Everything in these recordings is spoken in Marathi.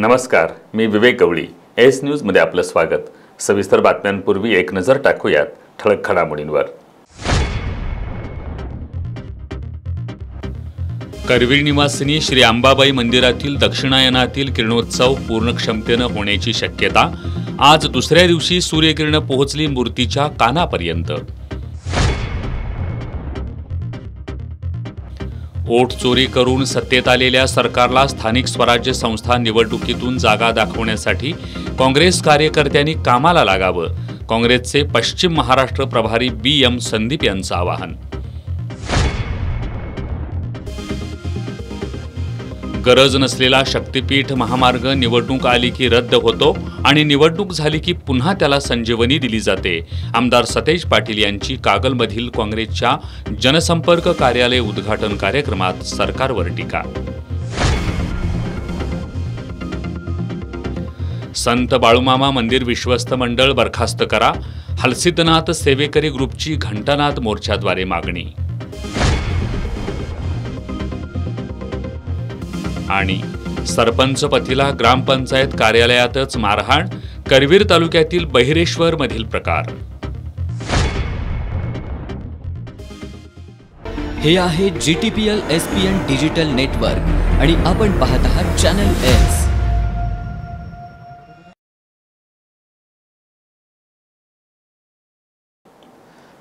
नमस्कार, मी विवेक गवळी. एस न्यूज मध्ये आपलं स्वागत. सविस्तर बातम्यांपूर्वी एक नजर टाकूयात ठळक घडामोडींवर. करवीर निवासिनी श्री अंबाबाई मंदिरातील दक्षिणायनातील किरणोत्सव पूर्ण क्षमतेनं होण्याची शक्यता. आज दुसऱ्या दिवशी सूर्यकिरण पोहोचली मूर्तीच्या कानापर्यंत. वोट चोरी करून सत्तेत आलेल्या सरकारला स्थानिक स्वराज्य संस्था निवडणुकीतून जागा दाखवण्यासाठी काँग्रेस कार्यकर्त्यांनी कामाला लागावं. काँग्रेसचे पश्चिम महाराष्ट्र प्रभारी BM संदीप यांचं आवाहन. गरज नसलेला शक्तीपीठ महामार्ग निवडणूक आली की रद्द होतो आणि निवडणूक झाली की पुन्हा त्याला संजीवनी दिली जाते. आमदार सतेज पाटील यांची कागलमधील काँग्रेसच्या जनसंपर्क कार्यालय उद्घाटन कार्यक्रमात सरकारवर टीका. संत बाळूमामा मंदिर विश्वस्त मंडळ बरखास्त करा. हलसिद्धनाथ सेवेकरी ग्रुपची घंटानाद मोर्चाद्वारे मागणी. आणि सरपंच पतीला ग्रामपंचायत कार्यालयातच मारहाण. करवीर तालुक्यातील बहिरेश्वर मधील प्रकार. हे आहे GTPL SPN डिजिटल नेटवर्क आणि आपण पाहत आहात चॅनल एस.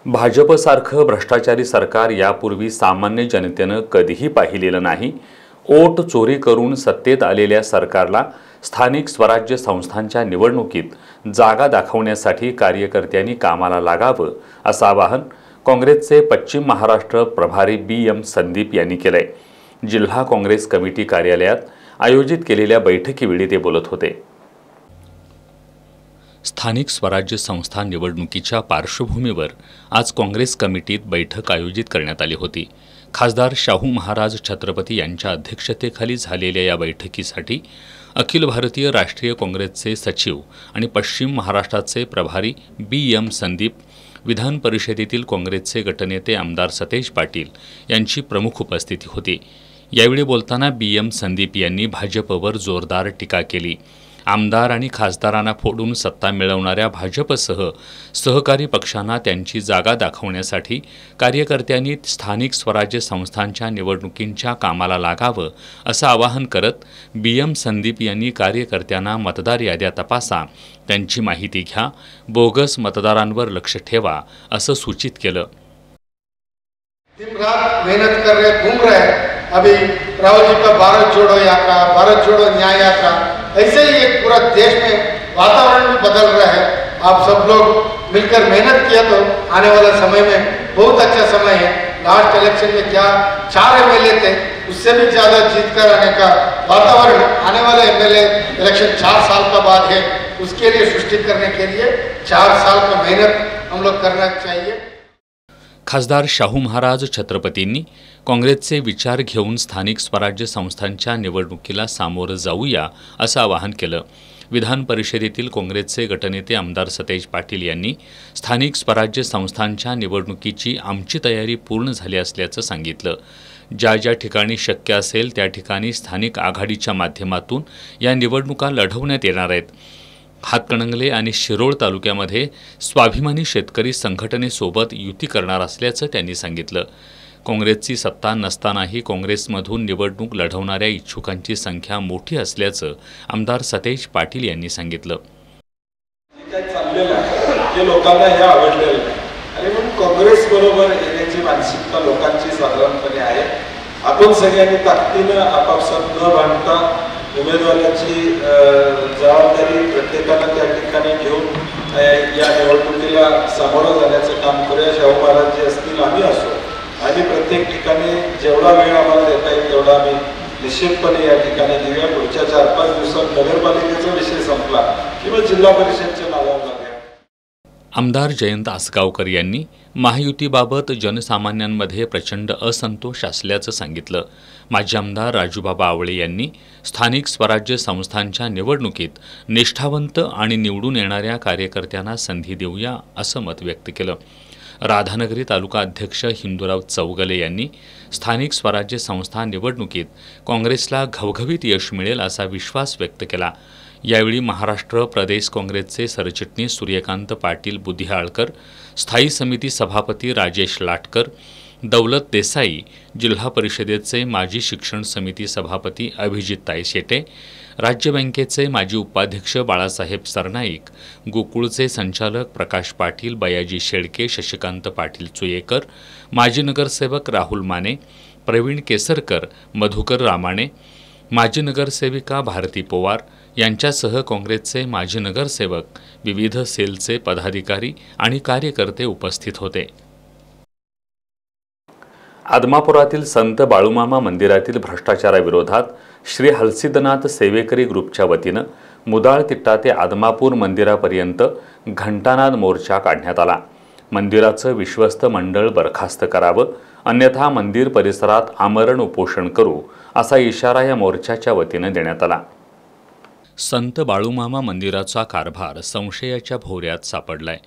भाजपसारखं भ्रष्टाचारी सरकार यापूर्वी सामान्य जनतेनं कधीही पाहिलेलं नाही. वोट चोरी करून सत्तेत आलेल्या सरकारला स्थानिक स्वराज्य संस्थांच्या निवडणुकीत जागा दाखवण्यासाठी कार्यकर्त्यांनी कामाला लागावं असं आवाहन काँग्रेसचे पश्चिम महाराष्ट्र प्रभारी BM संदीप यांनी केलंय. जिल्हा काँग्रेस कमिटी कार्यालयात आयोजित केलेल्या बैठकीवेळी ते बोलत होते. स्थानिक स्वराज्य संस्था निवडणुकीच्या पार्श्वभूमीवर आज काँग्रेस कमिटीत बैठक आयोजित करण्यात आली होती. खासदार शाहू महाराज छत्रपती यांच्या अध्यक्षतेखाली झालेल्या या बैठकीसाठी अखिल भारतीय राष्ट्रीय काँग्रेसचे सचिव आणि पश्चिम महाराष्ट्राचे प्रभारी BM संदीप, विधान परिषदेतील काँग्रेसचे गटनेते आमदार सतेज पाटील यांची प्रमुख उपस्थिती होती. यावेळी बोलताना BM संदीप यांनी भाजपवर जोरदार टीका केली. आमदार आणि खासदारांना फोडून सत्ता मिळवणाऱ्या भाजपसह सहकारी पक्षांना त्यांची जागा दाखवण्यासाठी कार्यकर्त्यांनी स्थानिक स्वराज्य संस्थांच्या निवडणुकींच्या कामाला लागावं असं आवाहन करत BM संदीप यांनी कार्यकर्त्यांना मतदार याद्या तपासा, त्यांची माहिती घ्या, बोगस मतदारांवर लक्ष ठेवा असं सूचित केलं. दिन रात मेहनत कर रहे, घूम रहे. अभी राहुल जी का भारत जोड़ो यात्रा, भारत जोड़ो न्याय यात्रा, ऐसे ही एक पूरा देश में वातावरण भी बदल रहा है. आप सब लोग मिलकर मेहनत किया तो आने वाला समय में बहुत अच्छा समय है. लास्ट इलेक्शन में क्या 4 MLA थे, उससे भी ज़्यादा जीत कर आने का वातावरण आने वाले MLA इलेक्शन 4 साल का बाद है. उसके लिए सृष्टि करने के लिए 4 साल का मेहनत हम लोग करना चाहिए. खासदार शाहू महाराज छत्रपतींनी काँग्रेसचे विचार घेऊन स्थानिक स्वराज्य संस्थांच्या निवडणुकीला सामोरं जाऊया असं आवाहन केलं. विधान परिषदेतील काँग्रेसचे गटनेते आमदार सतेज पाटील यांनी स्थानिक स्वराज्य संस्थांच्या निवडणुकीची आमची तयारी पूर्ण झाली असल्याचं सांगितलं. ज्या ज्या ठिकाणी शक्य असेल त्या ठिकाणी स्थानिक आघाडीच्या माध्यमातून या निवडणुका लढवण्यात येणार आहेत. हातकणंगले आणि शिरोळ तालुक्यामध्ये स्वाभिमानी शेतकरी संघटनेसोबत युती करणार असल्याचं त्यांनी सांगितलं. काँग्रेसची सत्ता नसतानाही काँग्रेसमधून निवडणूक लढवणाऱ्या इच्छुकांची संख्या मोठी असल्याचं आमदार सतेज पाटील यांनी सांगितलं. लोकांना हे आवडलेलं नाही आणि म्हणून काँग्रेस बरोबर येण्याची मानसिकता लोकांची साधारणपणे आहे. आपण सगळ्यांनी ताकदीनं आपापसात न भांडता उमेदवाराची जबाबदारी प्रत्येकानं त्या ठिकाणी घेऊन या निवडणुकीला सामोरं जाण्याचं काम करूया. शाहू महाराज जे असतील, आम्ही असो, आणि प्रत्येक ठिकाणी जेवढा वेळ आम्हाला देता येईल तेवढा आम्ही निश्चितपणे या ठिकाणी देऊया. पुढच्या 4-5 दिवसात नगरपालिकेचा विषय संपला किंवा जिल्हा परिषदच्या नावावर लागेल. आमदार जयंत आसगावकर यांनी महायुतीबाबत जनसामान्यांमध्ये प्रचंड असंतोष असल्याचं सांगितलं. माजी आमदार राजूबाबा आवळे यांनी स्थानिक स्वराज्य संस्थांच्या निवडणुकीत निष्ठावंत आणि निवडून येणाऱ्या कार्यकर्त्यांना संधी देऊया असं मत व्यक्त केलं. राधानगरी तालुका अध्यक्ष हिंदूराव चौगले यांनी स्थानिक स्वराज्य संस्था निवडणुकीत काँग्रेसला घवघवीत यश मिळेल असा विश्वास व्यक्त केला। यावेळी महाराष्ट्र प्रदेश काँग्रेसचे सरचिटणीस सूर्यकांत पाटील बुधियाळकर, स्थायी समिती सभापती राजेश लाटकर, दौलत देसाई, जिल्हा परिषदेचे माजी शिक्षण समिती सभापती अभिजितताई शेटे, राज्य बँकेचे माजी उपाध्यक्ष बाळासाहेब सरनाईक, गोकुळचे संचालक प्रकाश पाटील, बयाजी शेळके, शशिकांत पाटील चुयेकर, माजी नगरसेवक राहुल माने, प्रवीण केसरकर, मधुकर रामाणे, माजी नगरसेविका भारती पोवार यांच्यासह काँग्रेसचे माजी नगरसेवक, विविध सेलचे पदाधिकारी आणि कार्यकर्ते उपस्थित होते। आदमापुरातील संत बाळूमामा मंदिरातील भ्रष्टाचाराविरोधात श्री हलसिद्धनाथ सेवेकरी ग्रुपच्या वतीनं मुदाळ तिट्टा ते आदमापूर मंदिरापर्यंत घंटानाद मोर्चा काढण्यात आला। मंदिराचं विश्वस्त मंडळ बरखास्त करावं, अन्यथा मंदिर परिसरात आमरण उपोषण करू असा इशारा या मोर्चाच्या वतीनं देण्यात आला। संत बाळूमामा मंदिराचा कारभार संशयाच्या भोवऱ्यात सापडलाय।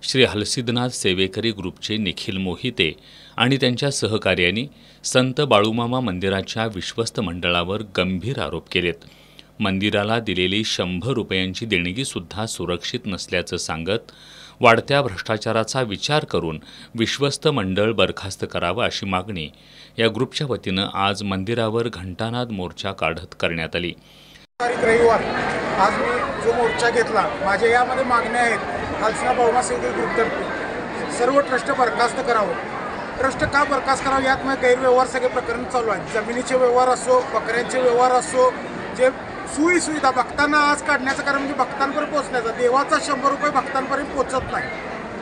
श्री हलसिद्धनाथ सेवेकरी ग्रुपचे निखिल मोहिते आणि त्यांच्या सहकार्यांनी संत बाळूमामा मंदिराच्या विश्वस्त मंडळावर गंभीर आरोप केलेत। मंदिराला दिलेली 100 रुपयांची देणगीसुद्धा सुरक्षित नसल्याचं सांगत वाढत्या भ्रष्टाचाराचा विचार करून विश्वस्त मंडळ बरखास्त करावं अशी मागणी या ग्रुपच्या वतीनं आज मंदिरावर घंटानाद मोर्चा काढत करण्यात आली। रविवार आज मी जो मोर्चा घेतला, माझ्या यामध्ये मागण्या आहेत। हलसिद्धनाथ बाळूमामा सेवेकरी ग्रुपतर्फे सर्व ट्रस्ट बरखास्त करावं। ट्रस्ट का बरखास्त करावं यात गैरव्यवहार सगळे प्रकरण चालू आहेत। जमिनीचे व्यवहार असो, बकऱ्यांचे व्यवहार असो, जे सोयी सुविधा भक्तांना आज काढण्याचं कारण म्हणजे भक्तांपर्यंत पोहोचण्याचा। देवाचा 100 रुपये भक्तांपर्यंत पोहोचत नाही,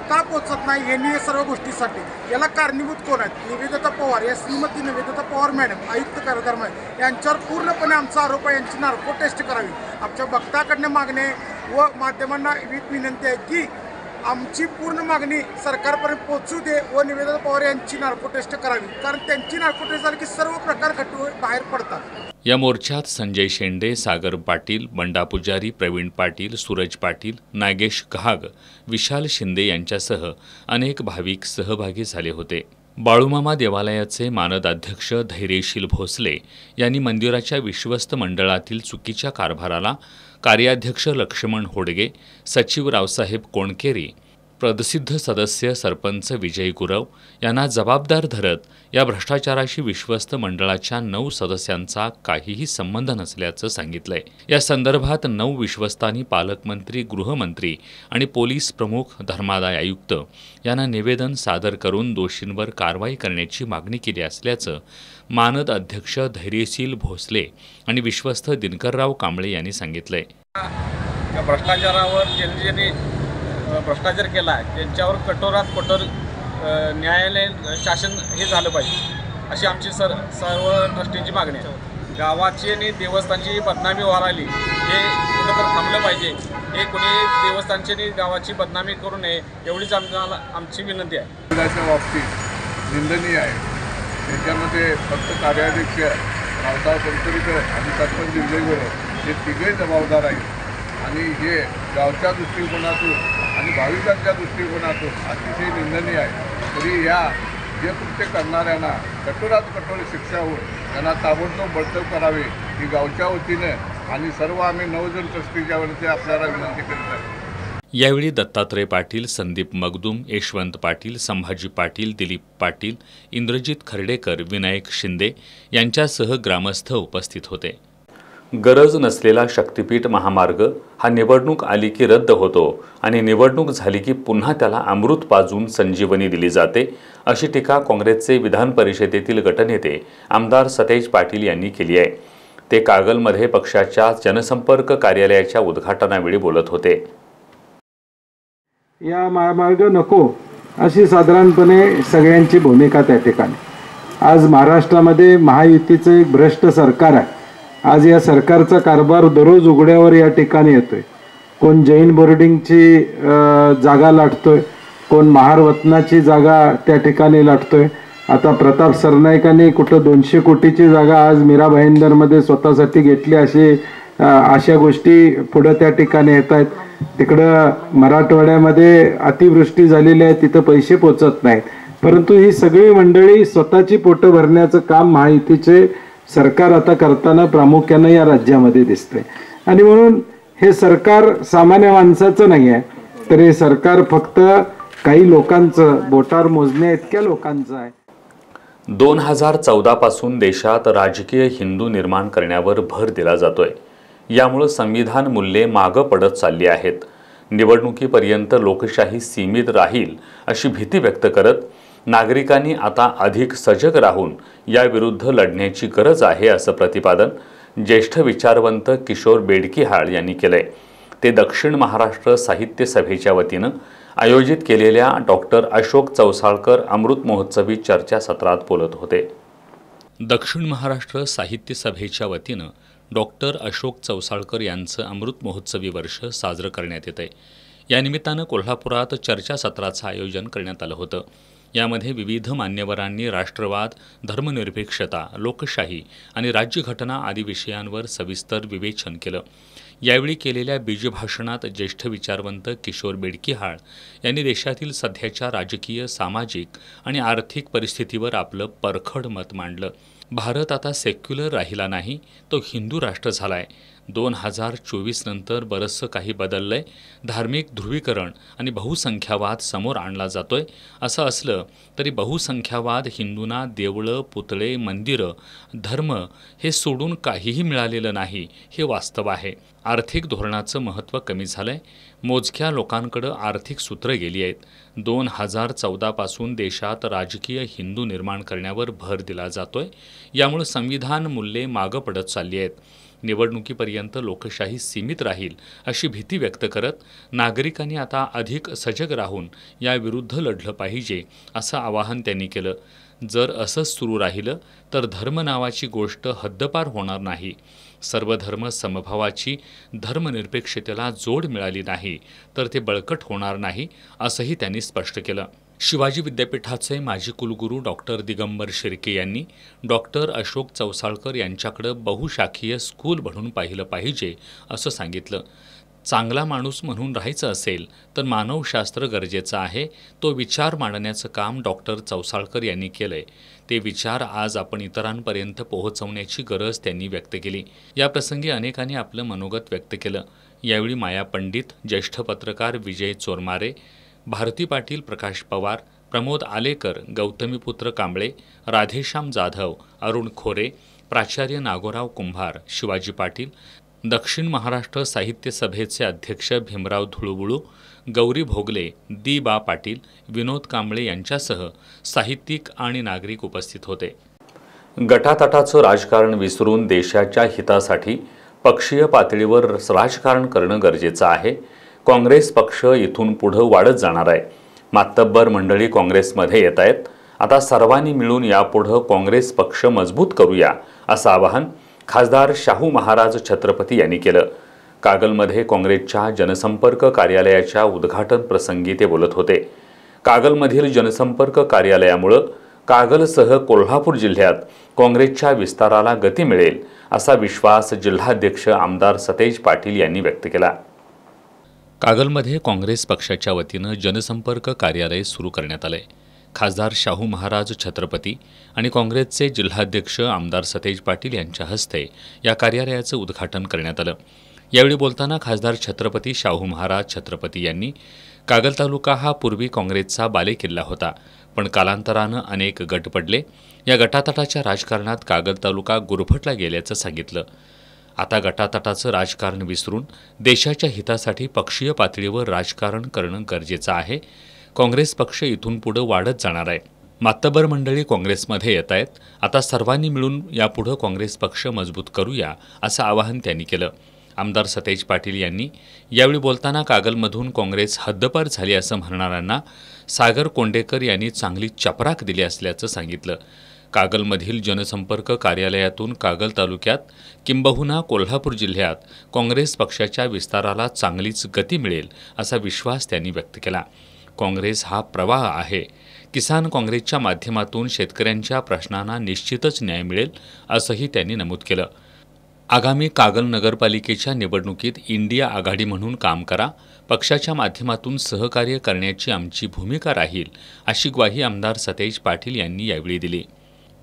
का पोहोचत नाही यांनी या सर्व गोष्टीसाठी याला कारणीभूत कोण आहेत? निवेदिता पवार, या श्रीमती निवेदिता पवार मॅडम, आयुक्त कार्यधर्म यांच्यावर पूर्णपणे आमचा आरोप आहे। यांची नार्को टेस्ट करावी। आमच्या भक्ताकडनं मागणे व माध्यमांना विनंती आहे की आमची पूर्ण मागणी सरकारपर्यंत पोहोचू दे व निवेदिता पवार यांची नार्को टेस्ट करावी, कारण त्यांची नार्को टेस्ट झाली की सर्व प्रकार खटू बाहेर पडतात। या मोर्चात संजय शेंडे, सागर पाटील, बंडा पुजारी, प्रवीण पाटील, सूरज पाटील, नागेश घाग, विशाल शिंदे यांच्यासह अनेक भाविक सहभागी झाले होते। बाळूमामा देवालयाचे मानद अध्यक्ष धैर्यशील भोसले यांनी मंदिराच्या विश्वस्त मंडळातील चुकीच्या कारभाराला कार्याध्यक्ष लक्ष्मण होडगे, सचिव रावसाहेब कोणकेरी, प्रसिद्ध सदस्य सरपंच विजय गुरव यांना जबाबदार धरत या भ्रष्टाचाराशी विश्वस्त मंडळाच्या 9 सदस्यांचा काहीही संबंध नसल्याचं सांगितलंय। या संदर्भात 9 विश्वस्तांनी पालकमंत्री, गृहमंत्री आणि पोलीस प्रमुख, धर्मादाय आयुक्त यांना निवेदन सादर करून दोषींवर कारवाई करण्याची मागणी केली असल्याचं मानद अध्यक्ष धैर्यशील भोसले आणि विश्वस्त दिनकरराव कांबळे यांनी सांगितलंय। या भ्रष्टाचारावर ज्यांनी भ्रष्टाचार केला आहे त्यांच्यावर कठोरात कठोर न्यायालयीन शासन हे झालं पाहिजे अशी आमची सर्व ट्रस्टींची मागणी आहे। गावाची आणि देवस्थानची बदनामी व्हायला आली, हे कुठंतरी थांबलं पाहिजे। हे कोणी देवस्थानची आणि गावाची बदनामी करू नये एवढीच आमची विनंती आहे। त्याच्या बाबतीत निंदनीय आहे। त्याच्यामध्ये फक्त कार्याध्यक्ष रावसाहेब कोणकरीकर आणि सरपंच विजय गुरव हे तिघे जबाबदार आहेत आणि हे गावच्या दृष्टिकोनातून आणि भाविकांच्या दृष्टिकोनातून अतिशय निंदनीय आहे। तरी या जे कृत्य करणाऱ्यांना कठोरात कठोर शिक्षा होऊन त्यांना ताबडतोब बडतर्फ करावे ही गावच्या वतीनं आणि सर्व आम्ही 9 जण ट्रस्टीच्या वतीने आपल्याला विनंती करीत आहे। यावेळी दत्तात्रय पाटील, संदीप मगदूम, यशवंत पाटील, संभाजी पाटील, दिलीप पाटील, इंद्रजित खर्डेकर, विनायक शिंदे यांच्यासह ग्रामस्थ उपस्थित होते। गरज नसलेला शक्तिपीठ महामार्ग हा निवडणूक आली की रद्द होतो आणि निवडणूक झाली की पुन्हा त्याला अमृत पाजून संजीवनी दिली जाते, अशी टीका काँग्रेसचे विधान परिषदेतील गटनेते आमदार सतेज पाटील यांनी केली आहे। ते कागलमध्ये पक्षाच्या जनसंपर्क कार्यालयाच्या उद्घाटनावेळी बोलत होते। या महामार्ग नको अशी साधारणपणे सगळ्यांची भूमिका त्या ठिकाणी। आज महाराष्ट्रामध्ये महायुतीचं एक भ्रष्ट सरकार आहे। आज या सरकारचा कारभार दररोज उघड्यावर या ठिकाणी येतोय। कोण जैन बोर्डिंगची जागा लाटतोय, कोण महारवतनाची जागा त्या ठिकाणी लाटतोय। आता प्रताप सरनाईकांनी कुठं 200 कोटीची जागा आज मीरा भाईंदरमध्ये स्वतःसाठी घेतली अशी अशा गोष्टी पुढं त्या ठिकाणी येत आहेत. तिकडं मराठवाड्यामध्ये अतिवृष्टी झालेली आहे, तिथं पैसे पोचत नाहीत. परंतु ही सगळी मंडळी स्वतःची पोटं भरण्याचं काम महायुतीचे सरकार आता करताना प्रामुख्यानं या राज्यामध्ये दिसतंय. आणि म्हणून हे सरकार सामान्य माणसाचं नाही आहे, तर हे सरकार फक्त काही लोकांचं, बोटावर मोजण्या इतक्या लोकांचं आहे. 2014 पासून देशात राजकीय हिंदू निर्माण करण्यावर भर दिला जातोय. यामुळे संविधान मूल्ये मागं पडत चालली आहेत. निवडणुकीपर्यंत लोकशाही सीमित राहील अशी भीती व्यक्त करत नागरिकांनी आता अधिक सजग राहून याविरुद्ध लढण्याची गरज आहे असं प्रतिपादन ज्येष्ठ विचारवंत किशोर बेडकिहाळ यांनी केलंय. ते दक्षिण महाराष्ट्र साहित्य सभेच्या वतीनं आयोजित केलेल्या डॉक्टर अशोक चौसाळकर अमृत महोत्सवी चर्चासत्रात बोलत होते. दक्षिण महाराष्ट्र साहित्य सभेच्या वतीनं डॉक्टर अशोक चौसाळकर यांचं अमृत महोत्सवी वर्ष साजरं करण्यात येत आहे. या निमित्तानं कोल्हापुरात चर्चासत्राचं आयोजन करण्यात आलं होतं. यामध्ये विविध मान्यवरांनी राष्ट्रवाद, धर्मनिरपेक्षता, लोकशाही आणि राज्यघटना आदी विषयांवर सविस्तर विवेचन केलं. यावेळी केलेल्या बीजभाषणात ज्येष्ठ विचारवंत किशोर बेडकिहाळ यांनी देशातील सध्याच्या राजकीय, सामाजिक आणि आर्थिक परिस्थितीवर आपलं परखड मत मांडलं. भारत आता सेक्युलर राहिला नाही, तो हिंदू राष्ट्र झालाय. 2024 नंतर बरंचसं काही बदललंय. धार्मिक ध्रुवीकरण आणि बहुसंख्यावाद समोर आणला जातोय. असं असलं तरी बहुसंख्यावाद हिंदूंना देवळं, पुतळे, मंदिरं, धर्म हे सोडून काहीही मिळालेलं नाही, हे वास्तव आहे. आर्थिक धोरणाचं महत्त्व कमी झालंय. मोजक्या लोकांकडं आर्थिक सूत्रं गेली आहेत. 2014 पासून देशात राजकीय हिंदू निर्माण करण्यावर भर दिला जातोय. यामुळे संविधान मूल्ये मागं पडत चालली आहेत. निवडणुकीपर्यंत लोकशाही सीमित राहील अशी भीती व्यक्त करत नागरिकांनी आता अधिक सजग राहून याविरुद्ध लढलं पाहिजे असं आवाहन त्यांनी केलं. जर असंच सुरू राहिलं तर धर्म नावाची गोष्ट हद्दपार होणार नाही. सर्व धर्म समभावाची धर्मनिरपेक्षतेला जोड मिळाली नाही तर ते बळकट होणार नाही असंही त्यांनी स्पष्ट केलं. शिवाजी विद्यापीठाचे माजी कुलगुरू डॉक्टर दिगंबर शिर्के यांनी डॉक्टर अशोक चौसाळकर यांच्याकडे बहुशाखीय स्कूल म्हणून पाहिलं पाहिजे असं सांगितलं. चांगला माणूस म्हणून राहायचं असेल तर मानवशास्त्र गरजेचं आहे. तो विचार मांडण्याचं काम डॉक्टर चौसाळकर यांनी केलंय. ते विचार आज आपण इतरांपर्यंत पोहोचवण्याची गरज त्यांनी व्यक्त केली. या प्रसंगी अनेकांनी आपलं मनोगत व्यक्त केलं. यावेळी माया पंडित, ज्येष्ठ पत्रकार विजय चोरमारे, भारती पाटील, प्रकाश पवार, प्रमोद आलेकर, गौतमीपुत्र कांबळे, राधेश्याम जाधव, अरुण खोरे, प्राचार्य नागोराव कुंभार, शिवाजी पाटील, दक्षिण महाराष्ट्र साहित्य सभेचे अध्यक्ष भीमराव धुळुबुळू, गौरी भोगले, दी बा पाटील, विनोद कांबळे यांच्यासह साहित्यिक आणि नागरिक उपस्थित होते. गटातटाचं राजकारण विसरून देशाच्या हितासाठी पक्षीय पातळीवर राजकारण करणं गरजेचं आहे. काँग्रेस पक्ष इथून पुढं वाढत जाणार आहे. मातब्बर मंडळी काँग्रेसमध्ये येत आहेत. आता सर्वांनी मिळून यापुढं काँग्रेस पक्ष मजबूत करूया असं आवाहन खासदार शाहू महाराज छत्रपती यांनी केलं. कागलमध्ये काँग्रेसच्या जनसंपर्क कार्यालयाच्या उद्घाटन प्रसंगी ते बोलत होते. कागलमधील जनसंपर्क कार्यालयामुळं कागलसह कोल्हापूर जिल्ह्यात काँग्रेसच्या विस्ताराला गती मिळेल असा विश्वास जिल्हाध्यक्ष आमदार सतेज पाटील यांनी व्यक्त केला. कागलमध्ये काँग्रेस पक्षाच्या वतीनं जनसंपर्क कार्यालय सुरू करण्यात आलंय. खासदार शाहू महाराज छत्रपती आणि काँग्रेसचे जिल्हाध्यक्ष आमदार सतेज पाटील यांच्या हस्ते या कार्यालयाचं उद्घाटन करण्यात आलं. यावेळी बोलताना खासदार छत्रपती शाहू महाराज छत्रपती यांनी कागल तालुका हा पूर्वी काँग्रेसचा बालेकिल्ला होता, पण कालांतरानं अनेक गट पडले. या गटातटाच्या राजकारणात कागल तालुका गुरफटला गेल्याचं सांगितलं. आता गटातटाचं राजकारण विसरून देशाच्या हितासाठी पक्षीय पातळीवर राजकारण करणं गरजेचं आहे. काँग्रेस पक्ष इथून पुढं वाढत जाणार आहे. मातब्बर मंडळी काँग्रेसमध्ये येत आहेत. आता सर्वांनी मिळून यापुढं काँग्रेस पक्ष मजबूत करूया असं आवाहन त्यांनी केलं. आमदार सतेज पाटील यांनी यावेळी बोलताना कागलमधून काँग्रेस हद्दपार झाली असं म्हणणाऱ्यांना सागर कोंडेकर यांनी चांगली चपराक दिली असल्याचं सांगितलं. कागलमधील जनसंपर्क कार्यालयातून कागल तालुक्यात किंबहुना कोल्हापूर जिल्ह्यात काँग्रेस पक्षाच्या विस्ताराला चांगलीच गती मिळेल असा विश्वास त्यांनी व्यक्त केला. काँग्रेस हा प्रवाह आहे. किसान काँग्रेसच्या माध्यमातून शेतकऱ्यांच्या प्रश्नांना निश्चितच न्याय मिळेल असंही त्यांनी नमूद केलं. आगामी कागल नगरपालिकेच्या निवडणुकीत इंडिया आघाडी म्हणून काम करा, पक्षाच्या माध्यमातून सहकार्य करण्याची आमची भूमिका राहील, अशी ग्वाही आमदार सतेज पाटील यांनी यावेळी दिली.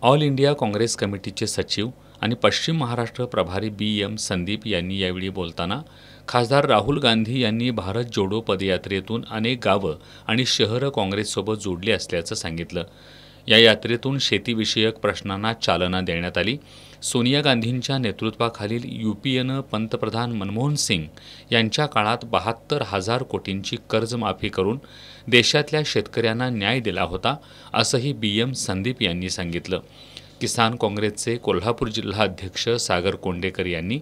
ऑल इंडिया काँग्रेस कमिटीचे सचिव आणि पश्चिम महाराष्ट्र प्रभारी BM संदीप यांनी यावेळी बोलताना खासदार राहुल गांधी यांनी भारत जोडो पदयात्रेतून अनेक गावं आणि शहरं काँग्रेससोबत जोडली असल्याचं सांगितलं. या यात्रेतून शेतीविषयक प्रश्नांना चालना देण्यात आली. सोनिया गांधींच्या नेतृत्वाखालील UPAनं पंतप्रधान मनमोहन सिंग यांच्या काळात 72,000 कोटींची कर्जमाफी करून देशातल्या शेतकऱ्यांना न्याय दिला होता, असंही BM संदीप यांनी सांगितलं. किसान काँग्रेसचे कोल्हापूर जिल्हा अध्यक्ष सागर कोंडेकर यांनी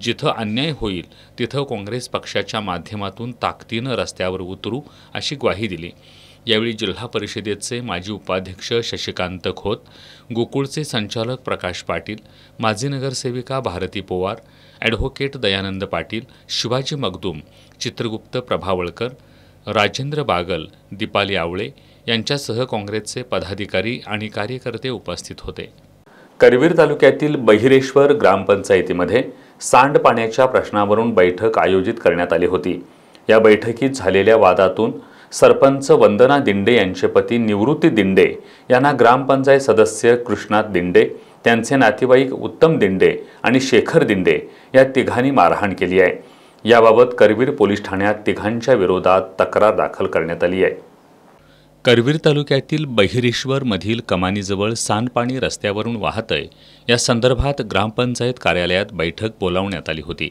जिथं अन्याय होईल तिथं काँग्रेस पक्षाच्या माध्यमातून ताकदीनं रस्त्यावर उतरू, अशी ग्वाही दिली. यावेळी जिल्हा परिषदेचे माजी उपाध्यक्ष शशिकांत खोत, गोकुळचे संचालक प्रकाश पाटील, माजी नगरसेविका भारती पोवार, ॲडव्होकेट दयानंद पाटील, शिवाजी मगदूम, चित्रगुप्त प्रभावळकर, राजेंद्र बागल, दीपाली आवळे यांच्यासह काँग्रेसचे पदाधिकारी आणि कार्यकर्ते उपस्थित होते. करवीर तालुक्यातील बहिरेश्वर ग्रामपंचायतीमध्ये सांडपाण्याच्या प्रश्नावरून बैठक आयोजित करण्यात आली होती. या बैठकीत झालेल्या वादातून सरपंच वंदना दिंडे यांचे पती निवृत्ती दिंडे यांना ग्रामपंचायत सदस्य कृष्णात दिंडे, त्यांचे नातेवाईक उत्तम दिंडे आणि शेखर दिंडे या तिघांनी मारहाण केली आहे. याबाबत करवीर पोलीस ठाण्यात तिघांच्या विरोधात तक्रार दाखल करण्यात आली आहे. करवीर तालुक्यातील बहिरेश्वरमधील कमानीजवळ सांडपाणी रस्त्यावरून वाहतंय, या संदर्भात ग्रामपंचायत कार्यालयात बैठक बोलावण्यात आली होती.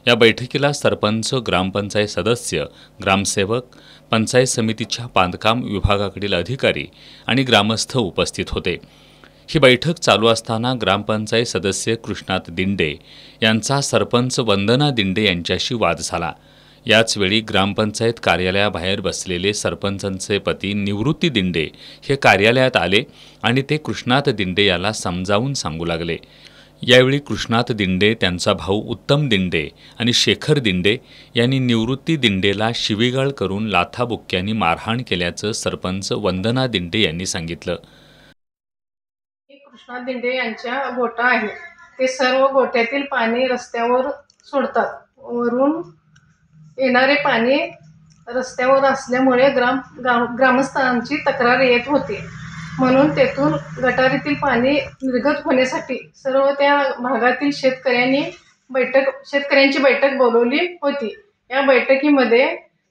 या बैठकीला सरपंच, ग्रामपंचायत सदस्य, ग्रामसेवक, पंचायत समितीच्या बांधकाम विभागाकडील अधिकारी आणि ग्रामस्थ उपस्थित होते. ही बैठक चालू असताना ग्रामपंचायत सदस्य कृष्णात दिंडे यांचा सरपंच वंदना दिंडे यांच्याशी वाद झाला. याचवेळी ग्रामपंचायत कार्यालयाबाहेर बसलेले सरपंचांचे पती निवृत्ती दिंडे हे कार्यालयात आले आणि ते कृष्णात दिंडे याला समजावून सांगू लागले. यावेळी कृष्णात दिंडे, त्यांचा भाऊ उत्तम दिंडे आणि शेखर दिंडे यांनी निवृत्ती दिंडेला शिवीगाळ करून लाथाबुक्क्यांनी मारहाण केल्याचं सरपंच वंदना दिंडे यांनी सांगितलं. कृष्णात दिंडे यांच्या गोठा आहे, ते सर्व गोठ्यातील पाणी रस्त्यावर सोडतात. वरून येणारे पाणी रस्त्यावर असल्यामुळे ग्रामस्थांची तक्रार येत होती. म्हणून तेथून गटारीतील पाणी निर्गत होण्यासाठी सर्व त्या भागातील शेतकऱ्यांची बैठक बोलवली होती. या बैठकीमध्ये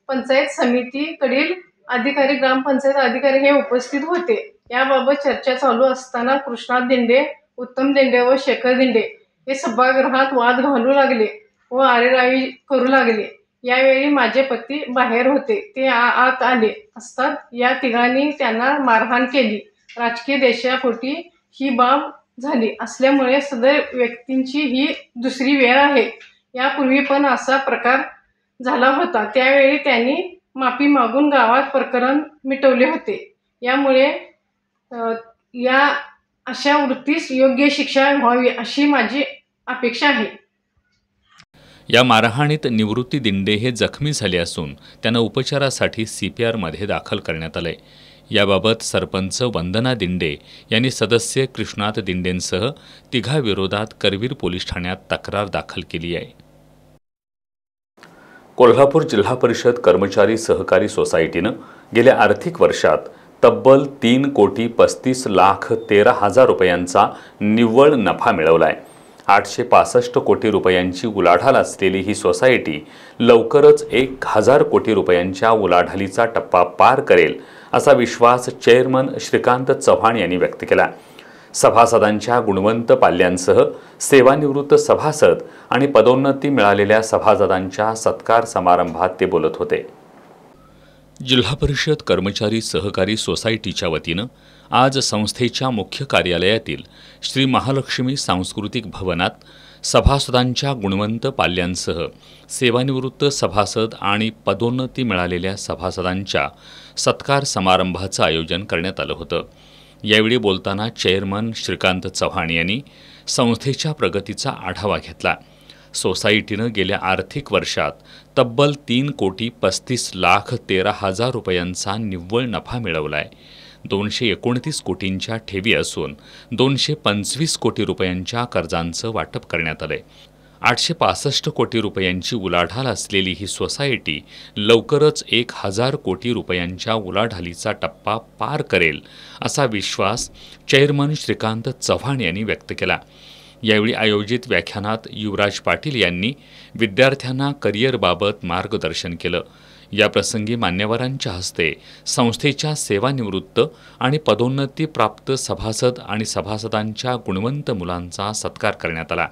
पंचायत समितीकडील अधिकारी, ग्रामपंचायत अधिकारी हे उपस्थित होते. याबाबत चर्चा चालू असताना कृष्णात दिंडे, उत्तम दिंडे व शेखर दिंडे हे सभागृहात वाद घालू लागले व आरेरावी करू लागले. यावेळी माझे पती बाहेर होते, ते आत आले असता या तिघांनी त्यांना मारहाण केली. राजकीय देशापोटी ही बाब झाली असल्यामुळे सदर व्यक्तींची ही दुसरी वेळ आहे. यापूर्वी पण असा प्रकार झाला होता, त्यावेळी त्यांनी माफी मागून गावात प्रकरण मिटवले होते. यामुळे या अशा वृत्तीस योग्य शिक्षा व्हावी अशी माझी अपेक्षा आहे. या मारहाणीत निवृत्ती दिंडे हे जखमी झाले असून त्यांना उपचारासाठी CPRमध्ये दाखल करण्यात आले. याबाबत सरपंच वंदना दिंडे यांनी सदस्य कृष्णात दिंडेंसह तिघाविरोधात करवीर पोलीस ठाण्यात तक्रार दाखल केली आहे. कोल्हापूर जिल्हा परिषद कर्मचारी सहकारी सोसायटीनं गेल्या आर्थिक वर्षात तब्बल 3,35,13,000 रुपयांचा निव्वळ नफा मिळवला आहे. 865 कोटी रुपयांची उलाढाल असलेली ही सोसायटी लवकरच 1,000 कोटी रुपयांच्या उलाढालीचा टप्पा पार करेल, असा विश्वास चेअरमन श्रीकांत चव्हाण यांनी व्यक्त केला. सभासदांच्या गुणवंत पाल्यांसह सेवानिवृत्त सभासद आणि पदोन्नती मिळालेल्या सभासदांच्या सत्कार समारंभात ते बोलत होते. जिल्हा परिषद कर्मचारी सहकारी सोसायटीच्या वतीनं आज संस्थेच्या मुख्य कार्यालयातील श्री महालक्ष्मी सांस्कृतिक भवनात सभासदांच्या गुणवंत पाल्यांसह सेवानिवृत्त सभासद आणि पदोन्नती मिळालेल्या सभासदांच्या सत्कार समारंभाचं आयोजन करण्यात आलं होतं. यावेळी बोलताना चेअरमन श्रीकांत चव्हाण यांनी संस्थेच्या प्रगतीचा आढावा घेतला. सोसायटीनं गेल्या आर्थिक वर्षात तब्बल 3,35,13,000 रुपयांचा निव्वळ नफा मिळवला आहे. 229 कोटींच्या ठेवी असून 225 कोटी रुपयांच्या कर्जांचं वाटप करण्यात आलंय. 865 कोटी रुपयांची उलाढाल असलेली ही सोसायटी लवकरच 1000 कोटी रुपयांच्या उलाढालीचा टप्पा पार करेल असा विश्वास चेअरमन श्रीकांत चव्हाण यांनी व्यक्त केला. यावेळी आयोजित व्याख्यानात युवराज पाटील यांनी विद्यार्थ्यांना करिअरबाबत मार्गदर्शन केलं. याप्रसंगी मान्यवरांच्या हस्ते संस्थेच्या सेवानिवृत्त आणि पदोन्नतीप्राप्त सभासद आणि सभासदांच्या गुणवंत मुलांचा सत्कार करण्यात आला.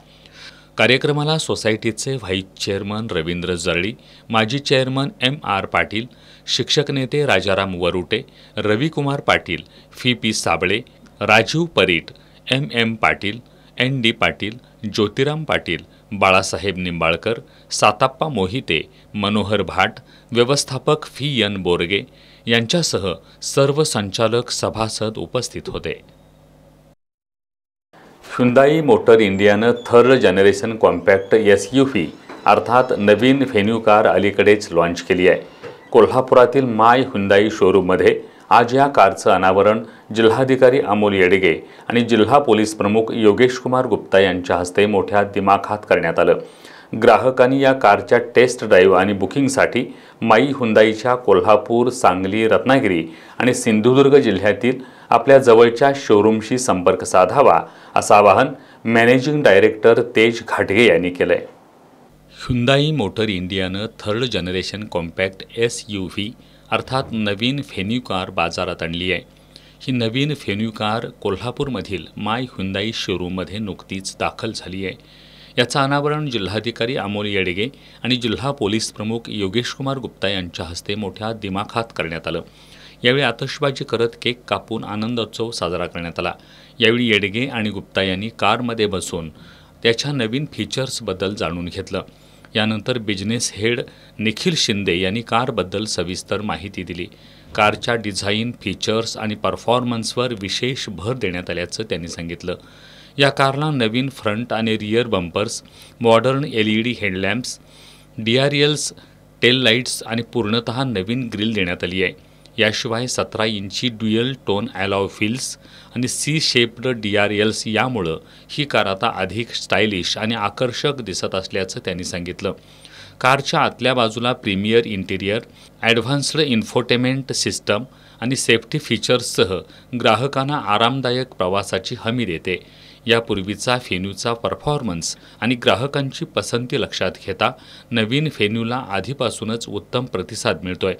कार्यक्रमाला सोसायटीचे व्हाईस चेअरमन रवींद्र जरळी, माजी चेअरमन M.R. पाटील, शिक्षक नेते Rajaram Varute, Ravikumar Patil, FP Sable, Rajiv Parit, M.M. Patil, N.D. Patil, Jyotiram Patil, Balasaheb Nimbalkar, Satappa Mohite, Manohar भाट, व्यवस्थापक FN बोरगे यांच्यासह सर्व संचालक सभासद उपस्थित होते. ह्युंदाई मोटर इंडियानं थर्ड जनरेशन कॉम्पॅक्ट SUV अर्थात नवीन व्हेन्यू कार अलीकडेच लॉन्च केली आहे. कोल्हापुरातील माय ह्युंदाई शोरूममध्ये आज या कारचं अनावरण जिल्हाधिकारी अमोल येडगे आणि जिल्हा पोलीस प्रमुख योगेश कुमार गुप्ता यांच्या हस्ते मोठ्या दिमाखात करण्यात आलं. ग्राहकांनी या कारच्या टेस्ट ड्राईव्ह आणि बुकिंगसाठी माई ह्युंदाईच्या कोल्हापूर, सांगली, रत्नागिरी आणि सिंधुदुर्ग जिल्ह्यातील आपल्या जवळच्या शोरूमशी संपर्क साधावा असं आवाहन मॅनेजिंग डायरेक्टर तेज घाटगे यांनी केलंय. ह्युंदाई मोटर इंडियानं थर्ड जनरेशन कॉम्पॅक्ट SUV अर्थात नवीन व्हेन्यू कार बाजारात आणली आहे. ही नवीन व्हेन्यू कार कोल्हापूरमधील माय ह्युंदाई शोरूममध्ये नुकतीच दाखल झाली आहे. याचं अनावरण जिल्हाधिकारी अमोल येडगे आणि जिल्हा पोलीस प्रमुख योगेश कुमार गुप्ता यांच्या हस्ते मोठ्या दिमाखात करण्यात आलं. यावेळी आतषबाजी करत केक कापून आनंदोत्सव साजरा करण्यात आला. यावेळी येडगे आणि गुप्ता यांनी कारमध्ये बसून त्याच्या नवीन फीचर्सबद्दल जाणून घेतलं. यानंतर बिझनेस हेड निखिल शिंदे यांनी कारबद्दल सविस्तर माहिती दिली. कारच्या डिझाईन, फीचर्स आणि परफॉर्मन्सवर विशेष भर देण्यात आल्याचं त्यांनी सांगितलं. या कारला नवीन फ्रंट आणि rear bumpers, modern LED headlamps, DRLs, tail lights आणि पूर्णतः नवीन ग्रिल देण्यात आली आहे. याशिवाय 17 इंची ड्युअल टोन ॲलॉय व्हील्स आणि C-शेप्ड DRLs यामुळं ही कार आता अधिक स्टायलिश आणि आकर्षक दिसत असल्याचं त्यांनी सांगितलं. कारच्या आतल्या बाजूला premier interior, advanced infotainment system आणि सेफ्टी फीचर्ससह ग्राहकांना आरामदायक प्रवासाची हमी देते. यापूर्वीचा व्हेन्यूचा परफॉर्मन्स आणि ग्राहकांची पसंती लक्षात घेता नवीन व्हेन्यूला आधीपासूनच उत्तम प्रतिसाद मिळतोय.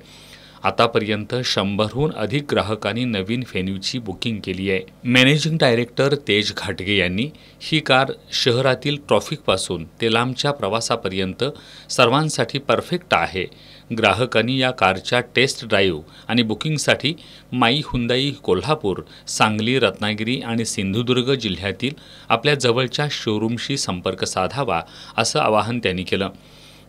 आतापर्यंत 100हून अधिक ग्राहकांनी नवीन व्हेन्यूची बुकिंग केली आहे. मॅनेजिंग डायरेक्टर तेज घाटगे यांनी ही कार शहरातील ट्रॉफिकपासून ते लांबच्या प्रवासापर्यंत सर्वांसाठी परफेक्ट आहे. ग्राहकांनी या कारच्या टेस्ट ड्राईव्ह आणि बुकिंगसाठी माई ह्युंदाई कोल्हापूर, सांगली, रत्नागिरी आणि सिंधुदुर्ग जिल्ह्यातील आपल्या जवळच्या शोरूमशी संपर्क साधावा असं आवाहन त्यांनी केलं.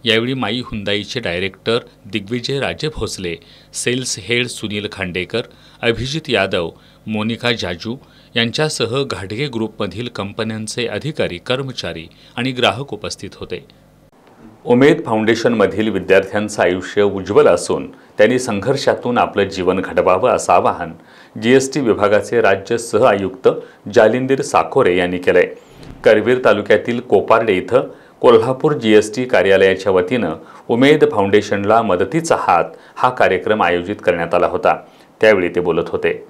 यावेळी माई ह्युंदाईचे director Digvijay Raje Bhosale, cells head Sunil Khandekar, Abhijit Yadav, Monika Jaju यांच्यासह घाटगे ग्रुपमधील कंपन्यांचे अधिकारी, कर्मचारी आणि ग्राहक उपस्थित होते. उमेद फाउंडेशनमधील विद्यार्थ्यांचं आयुष्य उज्ज्वल असून त्यांनी संघर्षातून आपलं जीवन घडवावं असं आवाहन GST विभागाचे राज्य सह आयुक्त जालिंदर साखोरे यांनी केलंय. करवीर तालुक्यातील कोपार्डे इथं कोल्हापूर GST कार्यालयाच्या वतीनं उमेद फाउंडेशनला मदतीचा हात हा कार्यक्रम आयोजित करण्यात आला होता. त्यावेळी ते बोलत होते.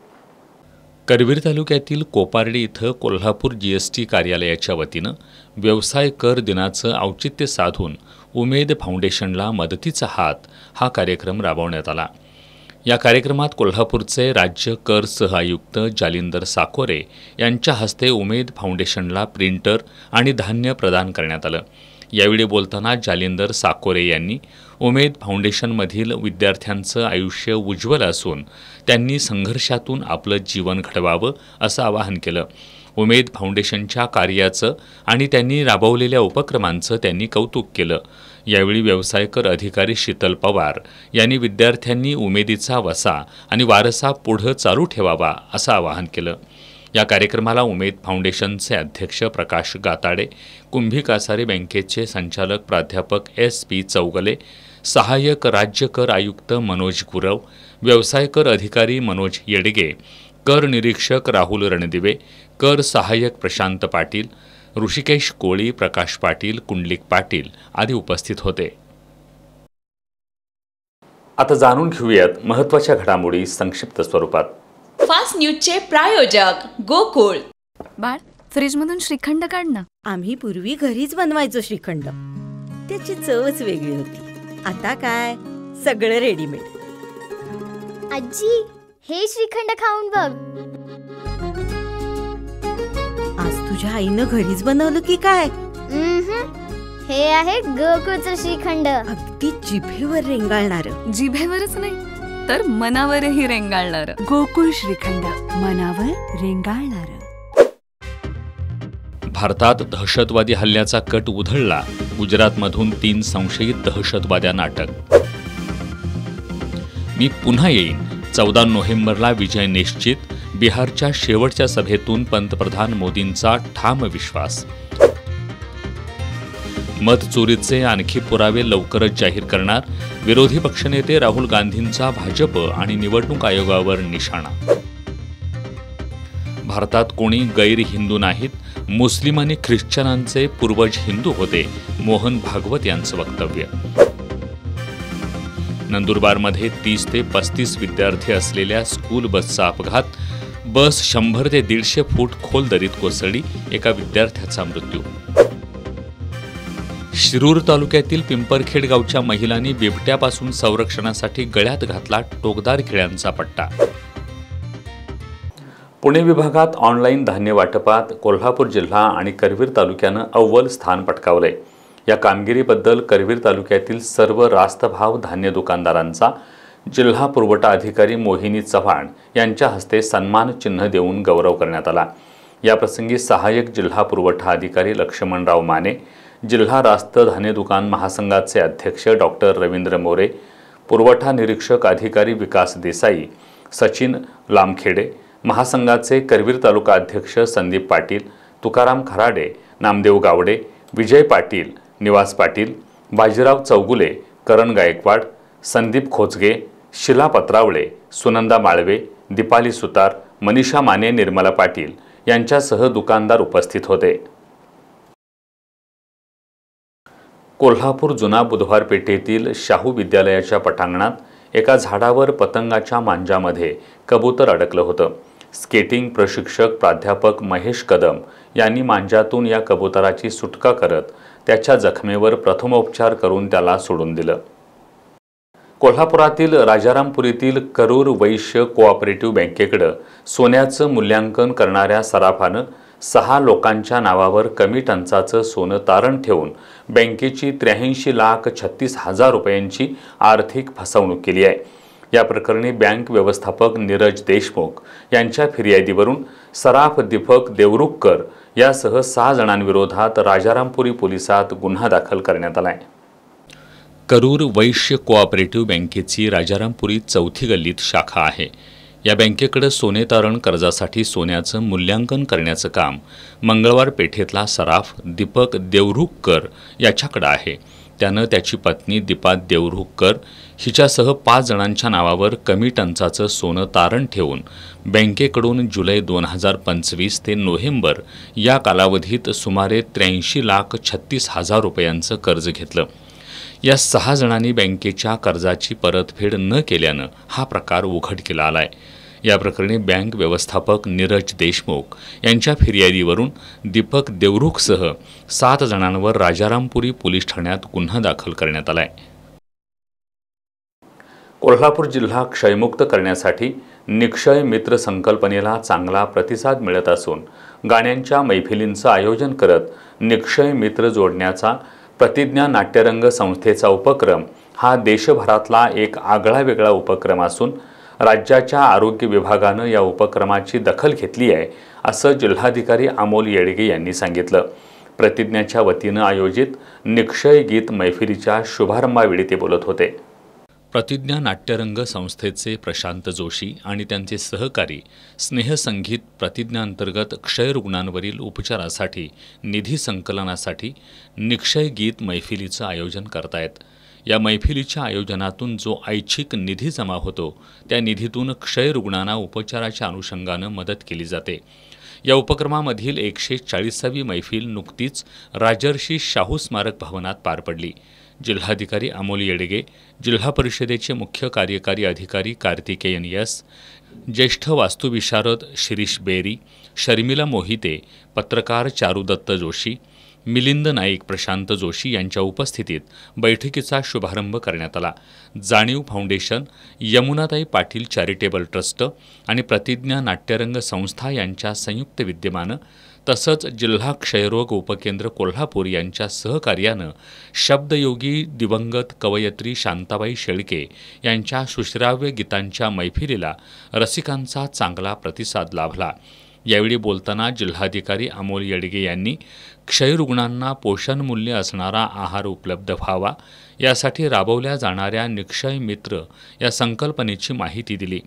करवीर तालुक्यातील कोपार्डे इथं कोल्हापूर GST कार्यालयाच्या वतीनं व्यवसाय कर दिनाचं औचित्य साधून उमेद फाउंडेशनला मदतीचा हात हा कार्यक्रम राबवण्यात आला. या कार्यक्रमात कोल्हापूरचे राज्य कर सह आयुक्त जालिंदर साखोरे यांच्या हस्ते उमेद फाउंडेशनला प्रिंटर आणि धान्य प्रदान करण्यात आलं. यावेळी बोलताना जालिंदर साखोरे यांनी उमेद फाउंडेशनमधील विद्यार्थ्यांचं आयुष्य उज्ज्वल असून त्यांनी संघर्षातून आपलं जीवन घडवावं असं आवाहन केलं. उमेद फाउंडेशनच्या कार्याचं आणि त्यांनी राबवलेल्या उपक्रमांचं त्यांनी कौतुक केलं. यावेळी व्यवसाय कर अधिकारी शीतल पवार यांनी विद्यार्थ्यांनी उमेदीचा वसा आणि वारसा पुढं चालू ठेवावा असं आवाहन केलं. या कार्यक्रमाला उमेद फाउंडेशनचे अध्यक्ष प्रकाश गाताडे, कुंभी कासारे बँकेचे संचालक प्राध्यापक SP चौगले, सहाय्यक राज्य कर आयुक्त मनोज गुरव, व्यवसाय कर अधिकारी मनोज येडगे, कर निरीक्षक राहुल रणदिवे, कर सहाय्यक प्रशांत पाटील, ऋषिकेश कोळी, प्रकाश पाटील, कुंडलिक पाटील आदी उपस्थित होते. आता जाणून घेऊयात महत्त्वाच्या घडामोडी संक्षिप्त स्वरूपात. फास्ट न्यूजचे प्रायोजक गोकुळ. बाळ, फ्रीजमधून श्रीखंड काढ ना. आम्ही पूर्वी घरीच बनवायचो श्रीखंड, त्याची चवच वेगळी होती. आता काय सगळं रेडीमेड. आजी, हे श्रीखंड खाऊन बघ. आज तुझ्या आईनं घरीच बनवलं की काय? हे आहे गोकुळचं श्रीखंड. अगदी जिभेवर रेंगाळणार. जिभेवरच नाही तर मनावरही रेंगाळणार. गोकुळ श्रीखंड, मनावर रेंगाळणार. भारतात दहशतवादी हल्ल्याचा कट उधळला. गुजरातमधून 3 संशयित दहशतवाद्यांना अटक. मी पुन्हा येईन. 14 नोव्हेंबरला विजय निश्चित. बिहारच्या शेवटच्या सभेतून पंतप्रधान मोदींचा ठाम विश्वास. मत चोरीचे आणखी पुरावे लवकरच जाहीर करणार. विरोधी पक्षनेते राहुल गांधींचा भाजप आणि निवडणूक आयोगावर निशाणा. भारतात कोणी गैर हिंदू नाहीत. मुस्लिम आणि ख्रिश्चनांचे पूर्वज हिंदू होते. मोहन भागवत यांचं वक्तव्य. नंदुरबारमध्ये 30 ते 35 विद्यार्थी असलेल्या स्कूल बसचा अपघात. बस 100 ते 150 फूट खोल दरीत कोसळली. एका विद्यार्थ्याचा मृत्यू. शिरूर तालुक्यातील पिंपरखेड गावच्या महिलांनी बिबट्यापासून संरक्षणासाठी गळ्यात घातला टोकदार खिळ्यांचा पट्टा. पुणे विभागात ऑनलाईन धान्य वाटपात कोल्हापूर जिल्हा आणि करवीर तालुक्यानं अव्वल स्थान पटकावलंय. या कामगिरीबद्दल करवीर तालुक्यातील सर्व रास्त भाव धान्य दुकानदारांचा जिल्हा पुरवठा अधिकारी मोहिनी चव्हाण यांच्या हस्ते सन्मान चिन्ह देऊन गौरव करण्यात आला. याप्रसंगी सहाय्यक जिल्हा पुरवठा अधिकारी लक्ष्मणराव माने, जिल्हा रास्त धान्य दुकान महासंघाचे अध्यक्ष डॉक्टर रवींद्र मोरे, पुरवठा निरीक्षक अधिकारी विकास देसाई, सचिन लामखेडे, महासंघाचे करवीर तालुका अध्यक्ष संदीप पाटील, तुकाराम खराडे, नामदेव गावडे, विजय पाटील, निवास पाटील, बाजीराव चौगुले, करण गायकवाड, संदीप खोचगे, शिला पत्रावळे, सुनंदा माळवे, दीपाली सुतार, मनीषा माने, निर्मला पाटील यांच्यासह दुकानदार उपस्थित होते. कोल्हापूर जुना बुधवार पेठेतील शाहू विद्यालयाच्या पटांगणात एका झाडावर पतंगाच्या मांजामध्ये कबूतर अडकलं होतं. स्केटिंग प्रशिक्षक प्राध्यापक महेश कदम यांनी मांजातून या कबुतराची सुटका करत त्याच्या जखमेवर प्रथमोपचार करून त्याला सोडून दिलं. कोल्हापुरातील राजारामपुरीतील करूर वैश्य कोऑपरेटिव्ह बँकेकडे सोन्याचं मूल्यांकन करणाऱ्या सराफानं 6 लोकांच्या नावावर कमी टंचाचं सोनं तारण ठेवून बँकेची 83,36,000 रुपयांची आर्थिक फसवणूक केली आहे. या प्रकरणी बँक व्यवस्थापक नीरज देशमुख यांच्या फिर्यादीवरून सराफ दीपक देवरुखकर यासह 6 जणांविरोधात राजारामपुरी पोलिसात गुन्हा दाखल करण्यात आला आहे. करूर वैश्य कोऑपरेटिव्ह बँकेची राजारामपुरी 4थी गल्लीत शाखा आहे. या बँकेकडे सोने तारण कर्जासाठी सोन्याचं मूल्यांकन करण्याचं काम मंगळवार पेठेतला सराफ दीपक देवरुखकर याच्याकडे आहे. त्यानं त्याची पत्नी दीपा देवरुखकर हिच्यासह 5 जणांच्या नावावर कमी टंचाचं सोनं तारण ठेवून बँकेकडून जुलै 2025 ते नोव्हेंबर या कालावधीत सुमारे 83,36,000 रुपयांचं कर्ज घेतलं. या 6 जणांनी बँकेच्या कर्जाची परतफेड न केल्यानं हा प्रकार उघडकीला आलाय. या प्रकरणी बँक व्यवस्थापक नीरज देशमुख यांच्या फिर्यादीवरून दीपक देवरुखसह 7 जणांवर राजारामपुरी पोलीस ठाण्यात गुन्हा दाखल करण्यात आलाय. कोल्हापूर जिल्हा क्षयमुक्त करण्यासाठी निक्षय मित्र संकल्पनेला चांगला प्रतिसाद मिळत असून गाण्यांच्या मैफिलींचं आयोजन करत निक्षय मित्र जोडण्याचा प्रतिज्ञा नाट्यरंग संस्थेचा उपक्रम हा देशभरातला एक आगळावेगळा उपक्रम असून राज्याच्या आरोग्य विभागानं या उपक्रमाची दखल घेतली आहे असं जिल्हाधिकारी अमोल येडगे यांनी सांगितलं. प्रतिज्ञाच्या वतीनं आयोजित निक्षय गीत मैफिलीच्या शुभारंभावेळी ते बोलत होते. प्रतिज्ञा नाट्यरंग संस्थेचे प्रशांत जोशी आणि त्यांचे सहकारी स्नेहसंगीत प्रतिज्ञांतर्गत क्षयरुग्णांवरील उपचारासाठी निधी संकलनासाठी निक्षय गीत मैफिलीचं आयोजन करतायत। या मैफिलीच्या आयोजनातून जो ऐच्छिक निधी जमा होतो त्या निधीतून क्षयरुग्णांना उपचाराच्या अनुषंगानं मदत केली जाते। या उपक्रमामधील 140वी मैफिल नुकतीच राजर्षी शाहू स्मारक भवनात पार पडली। जिल्हाधिकारी अमोल येडगे, जिल्हा परिषदेचे मुख्य कार्यकारी अधिकारी कार्तिकेयन यस, ज्येष्ठ वास्तुविशारद शिरीष बेरी, शर्मिला मोहिते, पत्रकार चारुदत्त जोशी, मिलिंद नाईक, प्रशांत जोशी यांच्या उपस्थितीत बैठकीचा शुभारंभ करण्यात आला। जाणीव फाउंडेशन, यमुनाताई पाटील चॅरिटेबल ट्रस्ट आणि प्रतिज्ञा नाट्यरंग संस्था यांच्या संयुक्त विद्यमानं तसंच जिल्हा क्षयरोग उपकेंद्र कोल्हापूर यांच्या सहकार्यानं शब्दयोगी दिवंगत कवयित्री शांताबाई शेळके यांच्या सुश्राव्य गीतांच्या मैफिलीला रसिकांचा चांगला प्रतिसाद लाभला। यावेळी बोलताना जिल्हाधिकारी अमोल येडगे यांनी क्षयरुग्णांना पोषणमूल्य असणारा आहार उपलब्ध व्हावा यासाठी राबवल्या जाणाऱ्या निक्षय मित्र या संकल्पनेची माहिती दिली।